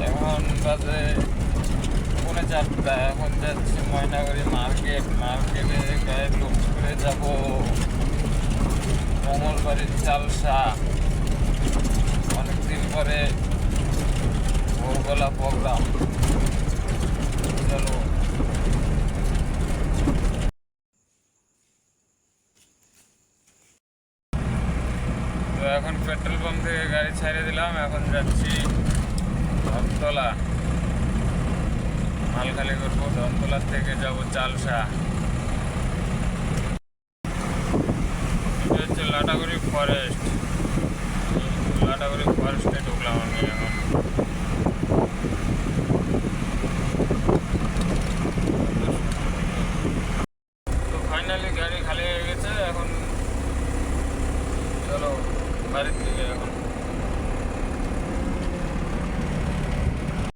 এখন বাজে 4:45। এখন যাচ্ছি ময়নাগুড়ি মার্কেটে গায়ে লোড করে যাব মঙ্গলবাড়ির চালসা। অনেকদিন পরে ভোরবেলা প্রোগ্রাম। চলো। তো এখন পেট্রোল পাম্প থেকে গাড়ি ছেড়ে দিলাম, এখন যাচ্ছি ধনতলা। মাল খালি করবো, ধনতলা থেকে যাব চালসা। এটা হচ্ছে লাটাগুড়ি ফরেস্ট। লাটাগুড়ি ফরেস্টে ঢুকলাম আমি এখন। তো ফাইনালি গাড়ি খালি হয়ে গেছে। এখন চলো বাড়ির দিকে এখন।